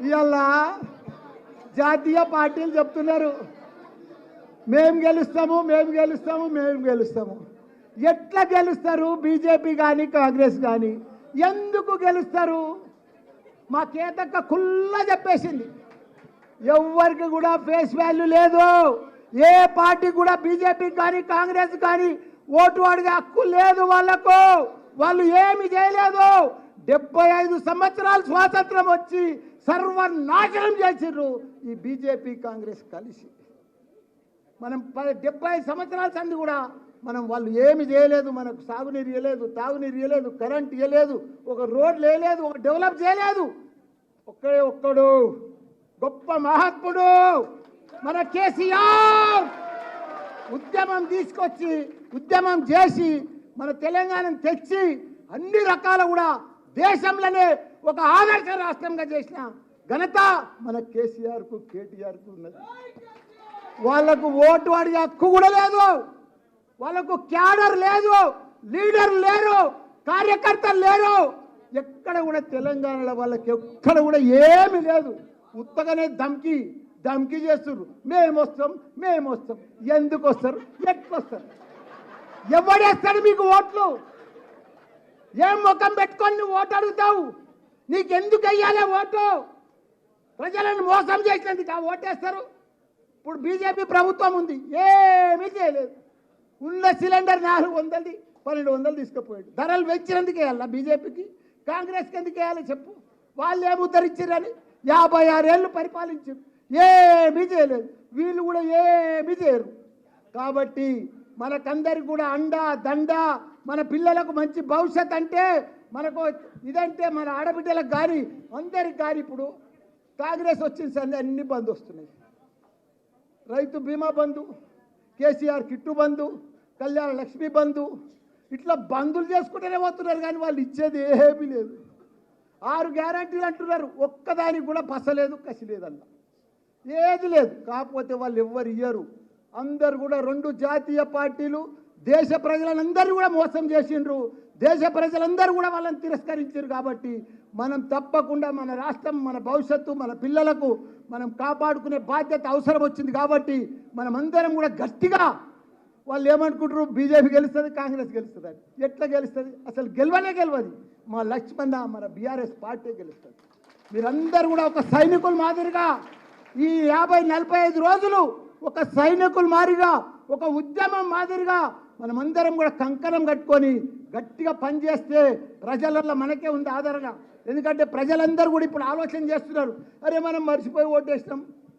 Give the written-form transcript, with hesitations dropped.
ఇవాళ జాతీయ పార్టీలు చెప్తున్నారు మేము గెలుస్తాము మేము గెలుస్తాము మేము గెలుస్తాము. ఎట్లా గెలుస్తారు? బీజేపీ కానీ కాంగ్రెస్ కానీ ఎందుకు గెలుస్తారు? మా కేతక్క కుల్లా చెప్పేసింది, ఎవరికి కూడా ఫేస్ వాల్యూ లేదు. ఏ పార్టీ కూడా బీజేపీ కానీ కాంగ్రెస్ కానీ ఓటు అడిగే హక్కు లేదు వాళ్ళకు. వాళ్ళు ఏమి చేయలేదు. 75 సంవత్సరాలు స్వాతంత్రం వచ్చి సర్వనాశనం చేసిర్రు ఈ బీజేపీ కాంగ్రెస్ కలిసి. మనం 70 సంవత్సరాల సంది కూడా మనం వాళ్ళు ఏమి చేయలేదు. మనకు సాగునీరు ఇవ్వలేదు, తాగునీరు ఇవ్వలేదు, కరెంట్ ఇవ్వలేదు, ఒక రోడ్లు వేయలేదు, ఒక డెవలప్ చేయలేదు. ఒక్కడు గొప్ప మహాత్ముడు మన కేసీఆర్ ఉద్యమం తీసుకొచ్చి ఉద్యమం చేసి మన తెలంగాణను తెచ్చి అన్ని రకాల కూడా దేశంలోనే ఒక ఆదర్శ రాష్ట్రంగా చేసిన ఘనత మన కేసీఆర్కు కేటీఆర్కు ఉన్నది. వాళ్లకు ఓటు అడిగే హక్కు కూడా లేదు. వాళ్ళకు క్యాడర్ లేదు, లీడర్ లేరు, కార్యకర్తలు లేరు. ఎక్కడ కూడా తెలంగాణలో వాళ్ళకి ఎక్కడ కూడా ఏమి లేదు. ఉత్తగానే ధమ్కి చేస్తున్నారు. మేము వస్తాం. ఎందుకు వస్తారు? ఎట్లొస్తారు? ఎవడేస్తాడు మీకు ఓట్లు? ఏం ముఖం పెట్టుకొని నువ్వు ఓటు అడుగుతావు? నీకెందుకు వెయ్యాలి ఓటు? ప్రజలను మోసం చేసినందుకు ఆ ఓటేస్తారు. ఇప్పుడు బీజేపీ ప్రభుత్వం ఉంది, ఏమీ చేయలేదు. ఉన్న సిలిండర్ 400 1200 తీసుకుపోయాడు. ధరలు పెంచినందుకు వేయాలా బీజేపీకి? కాంగ్రెస్కి ఎందుకు వేయాలి చెప్పు? వాళ్ళు ఏమి ఉద్ధరించారని 56 ఏళ్ళు పరిపాలించారు, ఏమీ చేయలేదు. వీళ్ళు కూడా ఏమీ చేయరు. కాబట్టి మనకందరికి కూడా అండా దండ, మన పిల్లలకు మంచి భవిష్యత్ అంటే మనకు ఇదంటే మన ఆడబిడ్డలకు కానీ అందరికి కానీ ఇప్పుడు కాంగ్రెస్ వచ్చిన సంది అన్ని బంద్ వస్తున్నాయి. రైతు బీమా బంధు, కేసీఆర్ కిట్టు బంధు, కళ్యాణ లక్ష్మి బంధు, ఇట్లా బంధులు చేసుకుంటూనే పోతున్నారు. కానీ వాళ్ళు ఇచ్చేది ఏమీ లేదు. 6 గ్యారంటీలు అంటున్నారు, ఒక్కదానికి కూడా పసలేదు, కసి లేదల్లా, ఏది లేదు. కాకపోతే వాళ్ళు ఎవ్వరు ఇయ్యరు. అందరు కూడా 2 జాతీయ పార్టీలు దేశ ప్రజలందరూ కూడా మోసం చేసిండ్రు. దేశ ప్రజలందరూ కూడా వాళ్ళని తిరస్కరించారు. కాబట్టి మనం తప్పకుండా మన రాష్ట్రం, మన భవిష్యత్తు, మన పిల్లలకు మనం కాపాడుకునే బాధ్యత అవసరం వచ్చింది. కాబట్టి మనం అందరం కూడా గట్టిగా, వాళ్ళు ఏమనుకుంటారు బీజేపీ గెలుస్తుంది కాంగ్రెస్ గెలుస్తుంది అని. ఎట్లా గెలుస్తుంది? అసలు గెలవదు. మా లక్ష్మణ మన బీఆర్ఎస్ పార్టీ గెలుస్తుంది. మీరందరూ కూడా ఒక సైనికుల మాదిరిగా ఈ 50-45 రోజులు ఒక సైనికుల మాదిరిగా, ఒక ఉద్యమం మాదిరిగా మనమందరం కూడా కంకణం కట్టుకొని గట్టిగా పనిచేస్తే ప్రజలలో మనకే ఉంది ఆధారంగా. ఎందుకంటే ప్రజలందరూ కూడా ఇప్పుడు ఆలోచన చేస్తున్నారు, అరే మనం మర్చిపోయి ఓటేసినాం,